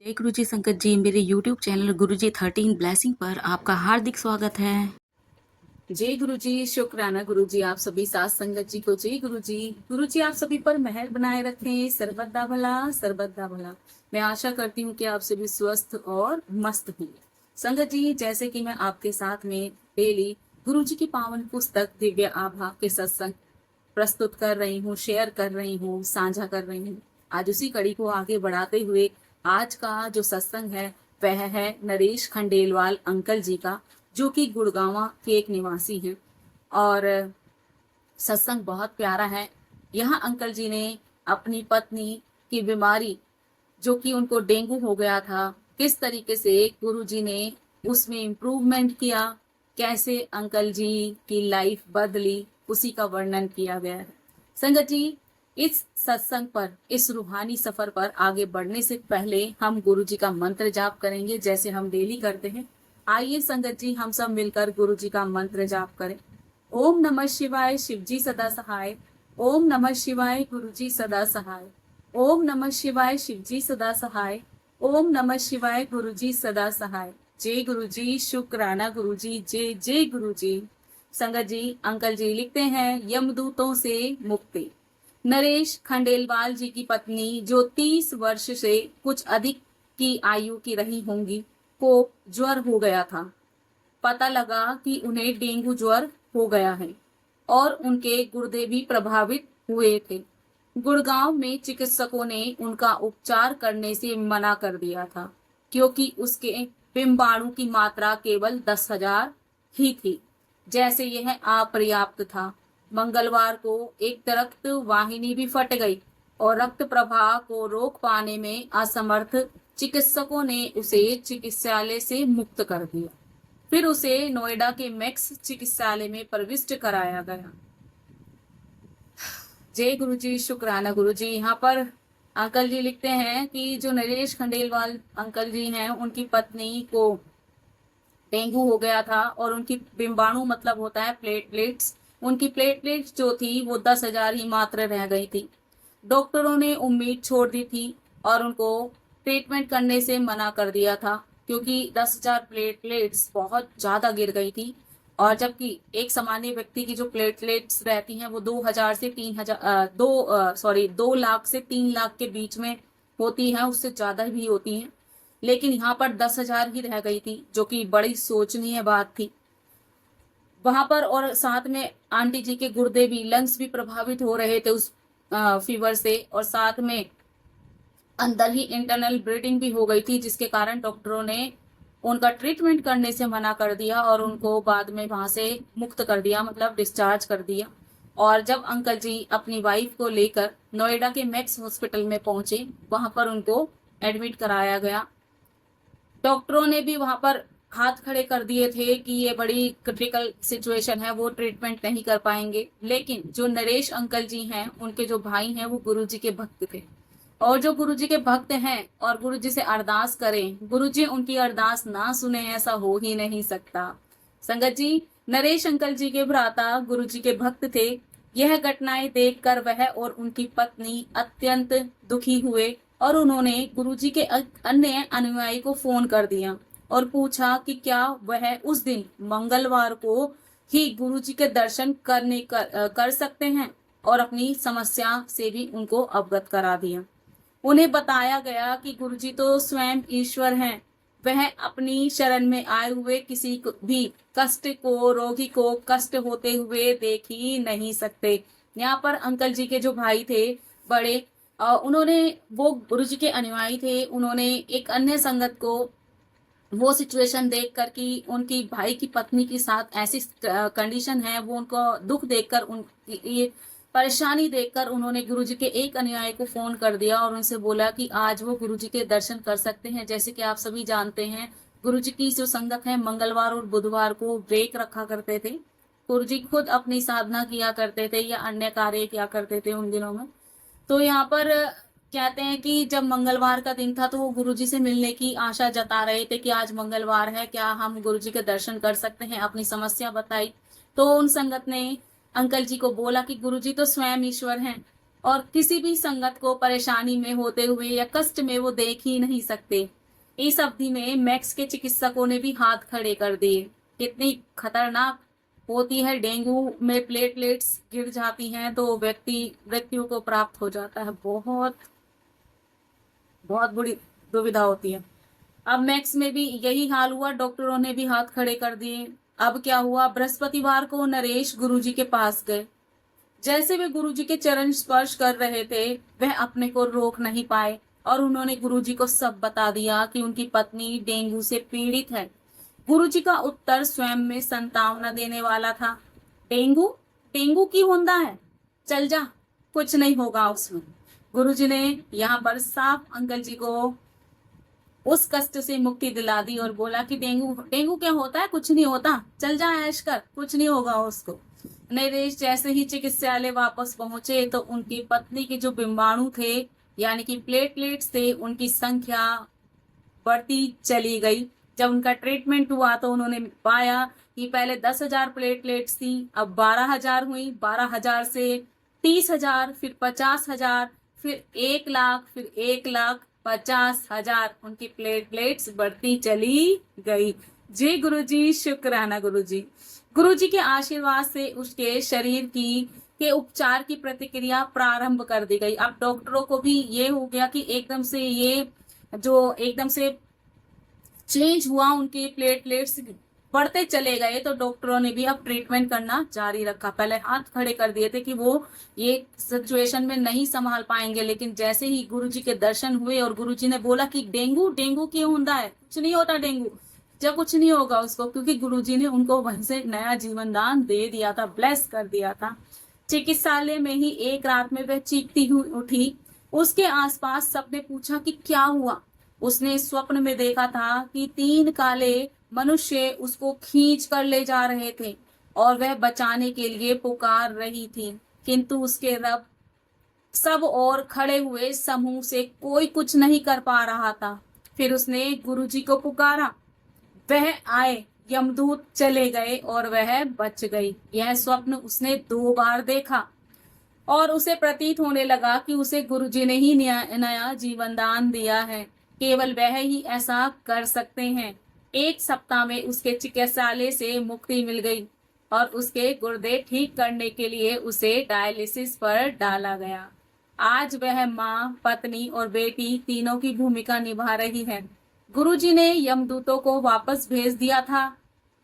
जय गुरु जी संगत जी, मेरे यूट्यूब चैनल गुरु जी 13 ब्लेसिंग पर आपका हार्दिक स्वागत है। जय गुरु जी, शुक्राना गुरु जी, आप सभी साथ संगत जी को जय गुरु जी। गुरु जी आप सभी पर मेहर बनाए रखें, सर्वदा भला सर्वदा भला। मैं आशा करती हूँ कि आप सभी स्वस्थ और मस्त होंगे। संगत जी, जैसे कि मैं आपके साथ में डेली गुरु जी की पावन पुस्तक दिव्य आभा के सत्संग प्रस्तुत कर रही हूँ, शेयर कर रही हूँ, साझा कर रही हूँ। आज उसी कड़ी को आगे बढ़ाते हुए आज का जो सत्संग है वह है नरेश खंडेलवाल अंकल जी का, जो कि गुड़गांव के एक निवासी हैं। और सत्संग बहुत प्यारा है। यहाँ अंकल जी ने अपनी पत्नी की बीमारी, जो कि उनको डेंगू हो गया था, किस तरीके से गुरु जी ने उसमें इम्प्रूवमेंट किया, कैसे अंकल जी की लाइफ बदली, उसी का वर्णन किया गया है। संगत जी, इस सत्संग पर, इस रूहानी सफर पर आगे बढ़ने से पहले हम गुरु जी का मंत्र जाप करेंगे, जैसे हम डेली करते हैं। आइए संगत जी, हम सब मिलकर गुरु जी का मंत्र जाप करें। ओम नमः शिवाय, शिव जी सदा सहाय। ओम नमः शिवाय, गुरु जी सदा सहाय। ओम नमः शिवाय, शिव जी सदा सहाय। ओम नमः शिवाय, गुरु जी सदा सहाय। जय गुरु जी, शुक्राना गुरु जी, जय जय गुरु जी। संगत जी, अंकल जी लिखते हैं, यमदूतों से मुक्ति। नरेश खंडेलवाल जी की पत्नी, जो 30 वर्ष से कुछ अधिक की आयु की रही होंगी, को ज्वर हो गया था। पता लगा कि उन्हें डेंगू ज्वर हो गया है और उनके गुर्दे भी प्रभावित हुए थे। गुड़गांव में चिकित्सकों ने उनका उपचार करने से मना कर दिया था, क्योंकि उसके बिम्बाणु की मात्रा केवल 10,000 ही थी, जैसे यह अपर्याप्त था। मंगलवार को एक रक्त वाहिनी भी फट गई और रक्त प्रवाह को रोक पाने में असमर्थ चिकित्सकों ने उसे चिकित्सालय से मुक्त कर दिया। फिर उसे नोएडा के मैक्स चिकित्सालय में प्रविष्ट कराया गया। जय गुरु जी, शुक्राना गुरु जी। यहाँ पर अंकल जी लिखते हैं कि जो नरेश खंडेलवाल अंकल जी हैं, उनकी पत्नी को डेंगू हो गया था और उनकी बिम्बाणु मतलब होता है प्लेटलेट्स, उनकी प्लेटलेट्स जो थी वो 10,000 ही मात्र रह गई थी। डॉक्टरों ने उम्मीद छोड़ दी थी और उनको ट्रीटमेंट करने से मना कर दिया था, क्योंकि 10,000 प्लेटलेट्स बहुत ज्यादा गिर गई थी। और जबकि एक सामान्य व्यक्ति की जो प्लेटलेट्स रहती हैं वो 2,000 से 3,000 2 लाख से 3 लाख के बीच में होती हैं, उससे ज्यादा भी होती हैं। लेकिन यहाँ पर 10,000 ही रह गई थी, जो कि बड़ी सोचनीय बात थी वहां पर। और साथ में आंटी जी के गुर्दे भी, लंग्स भी प्रभावित हो रहे थे उस फीवर से, और साथ में अंदर ही इंटरनल ब्लीडिंग भी हो गई थी, जिसके कारण डॉक्टरों ने उनका ट्रीटमेंट करने से मना कर दिया और उनको बाद में वहां से मुक्त कर दिया, मतलब डिस्चार्ज कर दिया। और जब अंकल जी अपनी वाइफ को लेकर नोएडा के मैक्स हॉस्पिटल में पहुंचे, वहां पर उनको एडमिट कराया गया। डॉक्टरों ने भी वहां पर हाथ खड़े कर दिए थे कि ये बड़ी क्रिटिकल सिचुएशन है, वो ट्रीटमेंट नहीं कर पाएंगे। लेकिन जो नरेश अंकल जी हैं, उनके जो भाई हैं, वो गुरुजी के भक्त थे। और जो गुरुजी के भक्त हैं और गुरुजी से अरदास करें, गुरुजी उनकी अरदास ना सुने, ऐसा हो ही नहीं सकता। संगत जी, नरेश अंकल जी के भ्राता गुरुजी के भक्त थे। यह घटनाएं देखकर वह और उनकी पत्नी अत्यंत दुखी हुए और उन्होंने गुरुजी के अन्य अनुयायी को फोन कर दिया और पूछा कि क्या वह उस दिन मंगलवार को ही गुरुजी के दर्शन कर सकते हैं, और अपनी समस्या से भी उनको अवगत करा दिया। उन्हें बताया गया कि गुरुजी तो स्वयं ईश्वर हैं, वह अपनी शरण में आए हुए किसी को भी कष्ट को, रोगी को कष्ट होते हुए देख ही नहीं सकते। यहाँ पर अंकल जी के जो भाई थे बड़े, उन्होंने, वो गुरुजी के अनुयायी थे, उन्होंने एक अन्य संगत को वो सिचुएशन देखकर कि उनकी भाई की पत्नी के साथ ऐसी कंडीशन है, वो उनको दुख देखकर, उनकी ये परेशानी देखकर, उन्होंने गुरुजी के एक अनुयायी को फोन कर दिया और उनसे बोला कि आज वो गुरुजी के दर्शन कर सकते हैं। जैसे कि आप सभी जानते हैं, गुरुजी की जो संगत है मंगलवार और बुधवार को ब्रेक रखा करते थे। गुरुजी खुद अपनी साधना किया करते थे या अन्य कार्य किया करते थे उन दिनों में। तो यहाँ पर कहते हैं कि जब मंगलवार का दिन था तो वो गुरुजी से मिलने की आशा जता रहे थे कि आज मंगलवार है, क्या हम गुरुजी के दर्शन कर सकते हैं। अपनी समस्या बताई तो उन संगत ने अंकल जी को बोला कि गुरुजी तो स्वयं ईश्वर हैं, और किसी भी संगत को परेशानी में होते हुए या कष्ट में वो देख ही नहीं सकते। इस अवधि में मैक्स के चिकित्सकों ने भी हाथ खड़े कर दिए। कितनी खतरनाक होती है, डेंगू में प्लेटलेट्स गिर जाती हैं तो व्यक्ति मृत्यु को प्राप्त हो जाता है। बहुत बहुत बुरी दुविधा होती है। अब मैक्स में भी यही हाल हुआ, डॉक्टरों ने भी हाथ खड़े कर दिए। अब क्या हुआ, बृहस्पतिवार को नरेश गुरुजी के पास गए। जैसे वे गुरुजी के चरण स्पर्श कर रहे थे, वह अपने को रोक नहीं पाए और उन्होंने गुरुजी को सब बता दिया कि उनकी पत्नी डेंगू से पीड़ित है। गुरुजी का उत्तर स्वयं में संतावना देने वाला था। डेंगू डेंगू की होंदा है, चल जा, कुछ नहीं होगा उसमें। गुरुजी ने यहाँ पर साफ अंकल जी को उस कष्ट से मुक्ति दिला दी और बोला कि डेंगू डेंगू क्या होता है, कुछ नहीं होता, चल जा, ऐश कर, कुछ नहीं होगा उसको। नरेश जैसे ही चिकित्सालय वापस पहुंचे तो उनकी पत्नी के जो बिंबाणु थे यानी कि प्लेटलेट्स थे, उनकी संख्या बढ़ती चली गई। जब उनका ट्रीटमेंट हुआ तो उन्होंने पाया कि पहले 10,000 प्लेटलेट्स थी, अब 12,000 हुई, 12,000 से 30,000, फिर 50,000, फिर 1,00,000, फिर 1,50,000 उनकी प्लेटलेट्स बढ़ती चली गई। जी गुरुजी, शुक्राना गुरुजी। गुरुजी के आशीर्वाद से उसके शरीर के उपचार की प्रतिक्रिया प्रारंभ कर दी गई। अब डॉक्टरों को भी ये हो गया कि एकदम से चेंज हुआ, उनके प्लेटलेट्स बढ़ते चले गए, तो डॉक्टरों ने भी अब ट्रीटमेंट करना जारी रखा। पहले हाथ खड़े कर दिए थे कि वो ये सिचुएशन में नहीं संभाल पाएंगे, लेकिन जैसे ही गुरुजी के दर्शन हुए और गुरुजी ने बोला कि डेंगू डेंगू क्यों होता है, कुछ नहीं होता डेंगू, जब कुछ नहीं होगा उसको, क्योंकि गुरुजी ने उनको वहीं से नया जीवन दान दे दिया था, ब्लेस कर दिया था। चिकित्सालय में ही एक रात में वह चीखती हुई उठी। उसके आसपास सबने पूछा कि क्या हुआ। उसने स्वप्न में देखा था कि 3 काले मनुष्य उसको खींच कर ले जा रहे थे और वह बचाने के लिए पुकार रही थी, किंतु उसके रब सब और खड़े हुए समूह से कोई कुछ नहीं कर पा रहा था। फिर उसने गुरुजी को पुकारा, वह आए, यमदूत चले गए और वह बच गई। यह स्वप्न उसने 2 बार देखा और उसे प्रतीत होने लगा कि उसे गुरुजी ने ही नया जीवन दान दिया है। केवल वह ही ऐसा कर सकते हैं। 1 सप्ताह में उसके चिकित्सालय से मुक्ति मिल गई और उसके गुर्दे ठीक करने के लिए उसे डायलिसिस पर डाला गया। आज वह माँ, पत्नी और बेटी तीनों की भूमिका निभा रही है। गुरुजी ने यमदूतों को वापस भेज दिया था।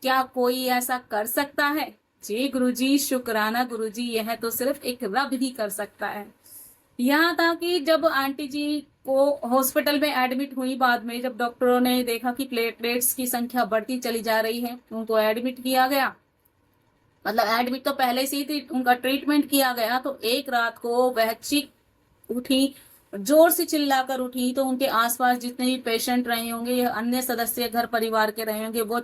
क्या कोई ऐसा कर सकता है? जी गुरुजी, शुक्राना गुरुजी, यह तो सिर्फ एक रब ही कर सकता है। यहाँ था कि जब आंटी जी को हॉस्पिटल में एडमिट हुई, बाद में जब डॉक्टरों ने देखा कि प्लेटलेट्स की संख्या बढ़ती चली जा रही है, उनको एडमिट किया गया। मतलब एडमिट तो पहले से ही थी, उनका ट्रीटमेंट किया गया। तो एक रात को वह चीख उठी, जोर से चिल्लाकर उठी, तो उनके आसपास जितने भी पेशेंट रहे होंगे या अन्य सदस्य घर परिवार के रहे होंगे, वो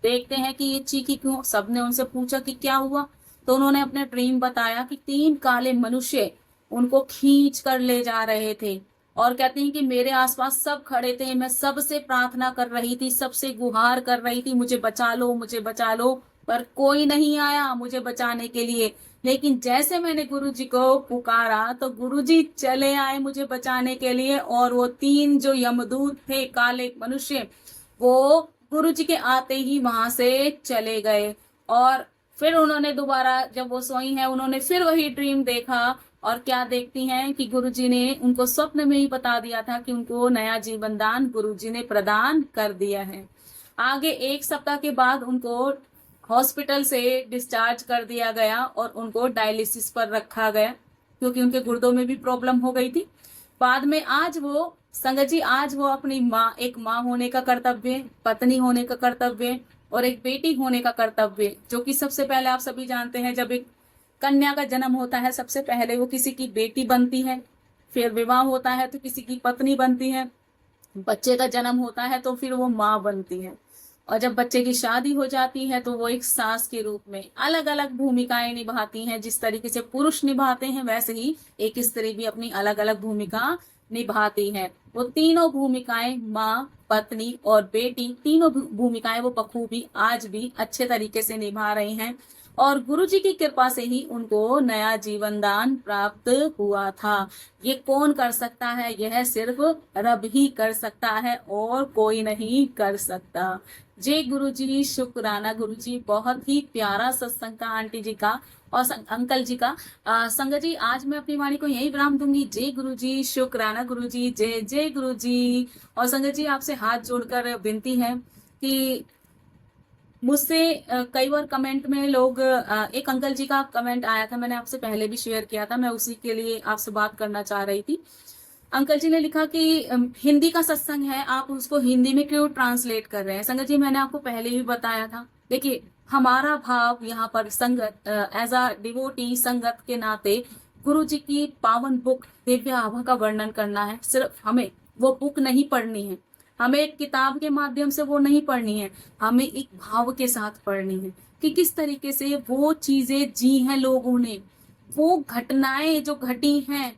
देखते हैं कि ये चीखी क्यों। सबने उनसे पूछा कि क्या हुआ, तो उन्होंने अपने ड्रीम बताया कि 3 काले मनुष्य उनको खींच कर ले जा रहे थे और कहते हैं कि मेरे आसपास सब खड़े थे, मैं सबसे प्रार्थना कर रही थी, सबसे गुहार कर रही थी, मुझे बचा लो, मुझे बचा लो, पर कोई नहीं आया मुझे बचाने के लिए। लेकिन जैसे मैंने गुरुजी को पुकारा तो गुरुजी चले आए मुझे बचाने के लिए, और वो 3 जो यमदूत थे, काले मनुष्य, वो गुरुजी के आते ही वहां से चले गए। और फिर उन्होंने दोबारा, जब वो सोई हैं, उन्होंने फिर वही ड्रीम देखा। और क्या देखती हैं कि गुरुजी ने उनको स्वप्न में ही बता दिया था कि उनको नया जीवन दान गुरुजी ने प्रदान कर दिया है। आगे 1 सप्ताह के बाद उनको हॉस्पिटल से डिस्चार्ज कर दिया गया और उनको डायलिसिस पर रखा गया, क्योंकि उनके गुर्दों में भी प्रॉब्लम हो गई थी। बाद में आज वो संगत जी, आज वो अपनी माँ, एक माँ होने का कर्तव्य, पत्नी होने का कर्तव्य और एक बेटी होने का कर्तव्य, जो कि सबसे पहले आप सभी जानते हैं, जब एक कन्या का जन्म होता है सबसे पहले वो किसी की बेटी बनती है, फिर विवाह होता है तो किसी की पत्नी बनती है, बच्चे का जन्म होता है तो फिर वो माँ बनती है, और जब बच्चे की शादी हो जाती है तो वो एक सास के रूप में अलग अलग भूमिकाएं निभाती हैं। जिस तरीके से पुरुष निभाते हैं वैसे ही एक स्त्री भी अपनी अलग अलग भूमिका निभाती है। वो तीनों भूमिकाएं, माँ, पत्नी और बेटी, तीनों भूमिकाएं वो बखूबी आज भी अच्छे तरीके से निभा रही हैं। और गुरु जी की कृपा से ही उनको नया जीवन दान प्राप्त हुआ था। ये कौन कर सकता है? यह सिर्फ रब ही कर सकता है और कोई नहीं कर सकता। जय गुरु जी, शुक्राना गुरु जी। बहुत ही प्यारा सत्संग था आंटी जी का और अंकल जी का। संगत जी, आज मैं अपनी वाणी को यही विराम दूंगी। जय गुरु जी, शुक्राना गुरु जी, जय जय गुरु जी। और संगत जी, आपसे हाथ जोड़कर विनती है कि मुझसे कई बार कमेंट में लोग एक अंकल जी का कमेंट आया था, मैंने आपसे पहले भी शेयर किया था, मैं उसी के लिए आपसे बात करना चाह रही थी। अंकल जी ने लिखा कि हिंदी का सत्संग है, आप उसको हिंदी में क्यों ट्रांसलेट कर रहे हैं? संगत जी, मैंने आपको पहले भी बताया था। देखिए, हमारा भाव यहाँ पर संगत, एज अ डिवोटी संगत के नाते गुरु जी की पावन बुक दिव्य आभा का वर्णन करना है। सिर्फ हमें वो बुक नहीं पढ़नी है, हमें एक किताब के माध्यम से वो नहीं पढ़नी है, हमें एक भाव के साथ पढ़नी है कि किस तरीके से वो चीजें जी हैं लोगों ने, वो घटनाएं जो घटी हैं,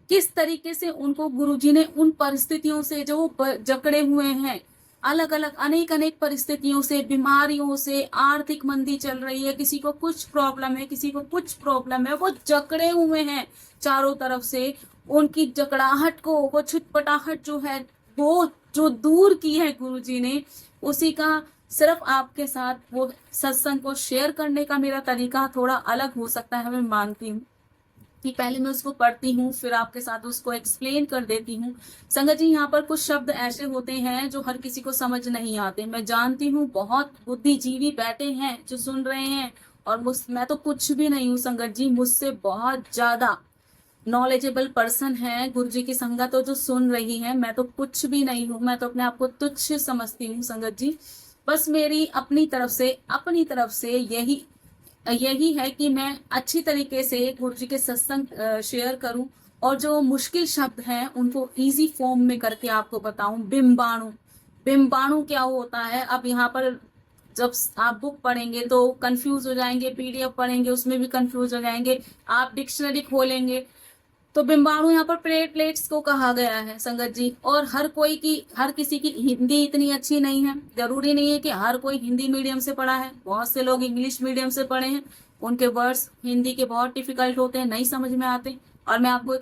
किस तरीके से उनको गुरुजी ने उन परिस्थितियों से जो जकड़े हुए हैं, अलग अलग अनेक अनेक परिस्थितियों से, बीमारियों से, आर्थिक मंदी चल रही है, किसी को कुछ प्रॉब्लम है, किसी को कुछ प्रॉब्लम है, वो जकड़े हुए हैं चारों तरफ से। उनकी जकड़ाहट को, वो छुटपटाहट जो है, वो जो दूर की है गुरुजी ने, उसी का सिर्फ आपके साथ वो सत्संग को शेयर करने का मेरा तरीका थोड़ा अलग हो सकता है। मैं मानती हूँ कि पहले मैं उसको पढ़ती हूँ, फिर आपके साथ उसको एक्सप्लेन कर देती हूँ। संगत जी, यहाँ पर कुछ शब्द ऐसे होते हैं जो हर किसी को समझ नहीं आते। मैं जानती हूँ बहुत बुद्धिजीवी बैठे हैं जो सुन रहे हैं, और मैं तो कुछ भी नहीं हूँ संगत जी, मुझसे बहुत ज्यादा नॉलेजेबल पर्सन है गुरु जी की संगत तो जो सुन रही है। मैं तो कुछ भी नहीं हूँ, मैं तो अपने आप को तुच्छ समझती हूँ संगत जी। बस मेरी अपनी तरफ से यही यही है कि मैं अच्छी तरीके से गुरु जी के सत्संग शेयर करूं, और जो मुश्किल शब्द हैं उनको इजी फॉर्म में करके आपको बताऊं। बिम्बाणु, बिम्बाणु क्या होता है? अब यहाँ पर जब आप बुक पढ़ेंगे तो कंफ्यूज हो जाएंगे, पीडीएफ पढ़ेंगे उसमें भी कंफ्यूज हो जाएंगे, आप डिक्शनरी खोलेंगे तो बिम्बाणु यहाँ पर प्लेटलेट्स को कहा गया है संगत जी। और हर किसी की हिंदी इतनी अच्छी नहीं है, जरूरी नहीं है कि हर कोई हिंदी मीडियम से पढ़ा है, बहुत से लोग इंग्लिश मीडियम से पढ़े हैं, उनके वर्ड्स हिंदी के बहुत डिफिकल्ट होते हैं, नहीं समझ में आते। और मैं आपको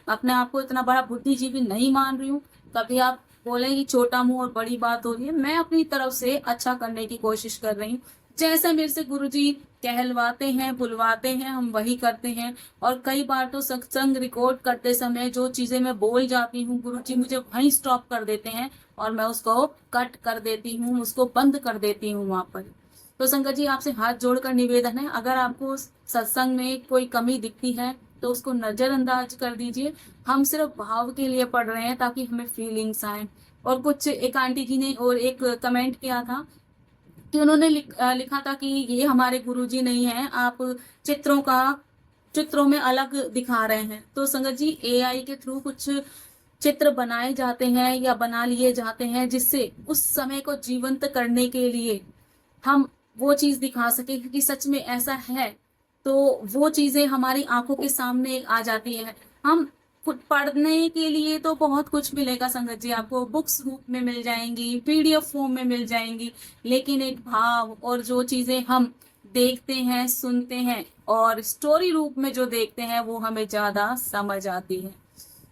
अपने आप को इतना बड़ा बुद्धिजीवी नहीं मान रही हूँ। कभी आप बोले कि छोटा मुंह और बड़ी बात हो रही है, मैं अपनी तरफ से अच्छा करने की कोशिश कर रही हूँ। जैसा मेरे से गुरुजी कहलवाते हैं, बुलवाते हैं, हम वही करते हैं। और कई बार तो सत्संग रिकॉर्ड करते समय जो चीजें मैं बोल जाती हूँ, गुरुजी मुझे वहीं स्टॉप कर देते हैं और मैं उसको कट कर देती हूँ, उसको बंद कर देती हूँ वहां पर। तो संगत जी, आपसे हाथ जोड़कर निवेदन है, अगर आपको सत्संग में कोई कमी दिखती है तो उसको नजरअंदाज कर दीजिए। हम सिर्फ भाव के लिए पढ़ रहे हैं ताकि हमें फीलिंग्स आए। और कुछ एक आंटी जी ने और एक कमेंट किया था कि उन्होंने लिखा था कि ये हमारे गुरुजी नहीं है, आप चित्रों में अलग दिखा रहे हैं। तो संगत जी, एआई के थ्रू कुछ चित्र बनाए जाते हैं या बना लिए जाते हैं जिससे उस समय को जीवंत करने के लिए हम वो चीज दिखा सके, क्योंकि सच में ऐसा है तो वो चीजें हमारी आंखों के सामने आ जाती है। हम पढ़ने के लिए तो बहुत कुछ मिलेगा संगत जी, आपको बुक्स रूप में मिल जाएंगी, पीडीएफ फॉर्म में मिल जाएंगी, लेकिन एक भाव और जो चीजें हम देखते हैं, सुनते हैं और स्टोरी रूप में जो देखते हैं वो हमें ज्यादा समझ आती है।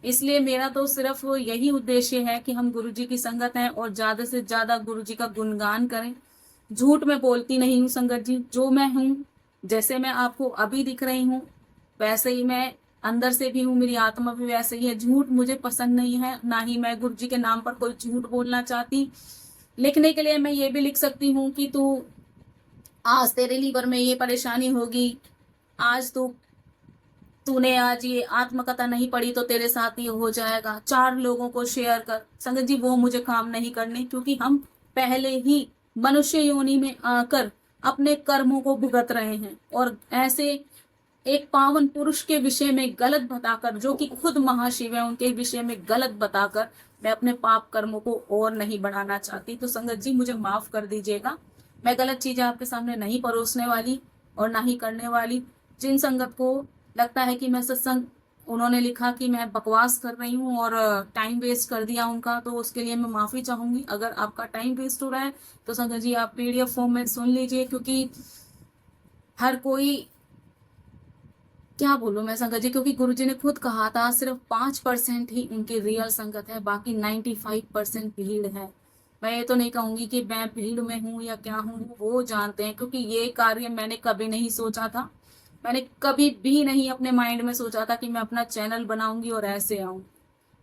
इसलिए मेरा तो सिर्फ यही उद्देश्य है कि हम गुरुजी की संगत हैं और ज्यादा से ज्यादा गुरुजी का गुणगान करें। झूठ में बोलती नहीं हूँ संगत जी, जो मैं हूँ, जैसे मैं आपको अभी दिख रही हूँ वैसे ही मैं अंदर से भी हूँ, मेरी आत्मा भी वैसे ही है। झूठ मुझे पसंद नहीं है, ना ही मैं गुरु जी के नाम पर कोई झूठ बोलना चाहती। लिखने के लिए मैं ये भी लिख सकती हूँ कि आज तेरे लीवर में ये परेशानी होगी, आज तूने आज ये आत्मकथा नहीं पढ़ी तो तेरे साथ ये हो जाएगा, 4 लोगों को शेयर कर। संगत जी, वो मुझे काम नहीं करने, क्योंकि हम पहले ही मनुष्य योनि में आकर अपने कर्मों को भुगत रहे हैं। और ऐसे एक पावन पुरुष के विषय में गलत बताकर, जो कि खुद महाशिव है, उनके विषय में गलत बताकर मैं अपने पाप कर्मों को और नहीं बढ़ाना चाहती। तो संगत जी, मुझे माफ कर दीजिएगा, मैं गलत चीजें आपके सामने नहीं परोसने वाली और ना ही करने वाली। जिन संगत को लगता है कि मैं सत्संग, उन्होंने लिखा कि मैं बकवास कर रही हूँ और टाइम वेस्ट कर दिया उनका, तो उसके लिए मैं माफी चाहूंगी। अगर आपका टाइम वेस्ट हो रहा है तो संगत जी, आप पीडीएफ फॉर्म में सुन लीजिए, क्योंकि हर कोई, क्या बोलूं मैं संगत जी, क्योंकि गुरुजी ने खुद कहा था सिर्फ 5% ही उनकी रियल संगत है, बाकी 95% भीड़ है। मैं ये तो नहीं कहूंगी कि मैं भीड़ में हूँ या क्या हूँ, वो जानते हैं, क्योंकि ये कार्य मैंने कभी नहीं सोचा था। मैंने कभी भी नहीं अपने माइंड में सोचा था कि मैं अपना चैनल बनाऊंगी और ऐसे आऊं।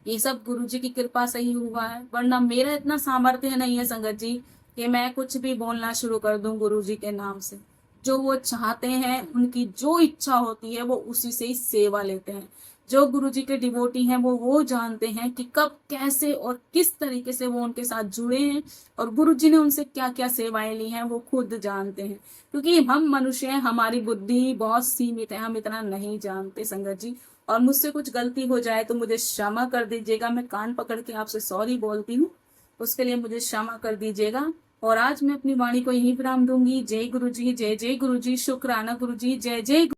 ये सब गुरुजी की कृपा से ही हुआ है, वरना मेरा इतना सामर्थ्य नहीं है संगत जी कि मैं कुछ भी बोलना शुरू कर दूं गुरुजी के नाम से। जो वो चाहते हैं, उनकी जो इच्छा होती है, वो उसी से ही सेवा लेते हैं। जो गुरुजी के डिवोटी हैं वो जानते हैं कि कब कैसे और किस तरीके से वो उनके साथ जुड़े हैं, और गुरुजी ने उनसे क्या क्या सेवाएं ली हैं वो खुद जानते हैं। क्योंकि हम मनुष्य हैं, हमारी बुद्धि बहुत सीमित है, हम इतना नहीं जानते संगत जी। और मुझसे कुछ गलती हो जाए तो मुझे क्षमा कर दीजिएगा, मैं कान पकड़ के आपसे सॉरी बोलती हूँ, उसके लिए मुझे क्षमा कर दीजिएगा। और आज मैं अपनी वाणी को यहीं विराम दूंगी। जय गुरु जी, जय जय गुरु जी, शुक्राना गुरु जी, जय जय।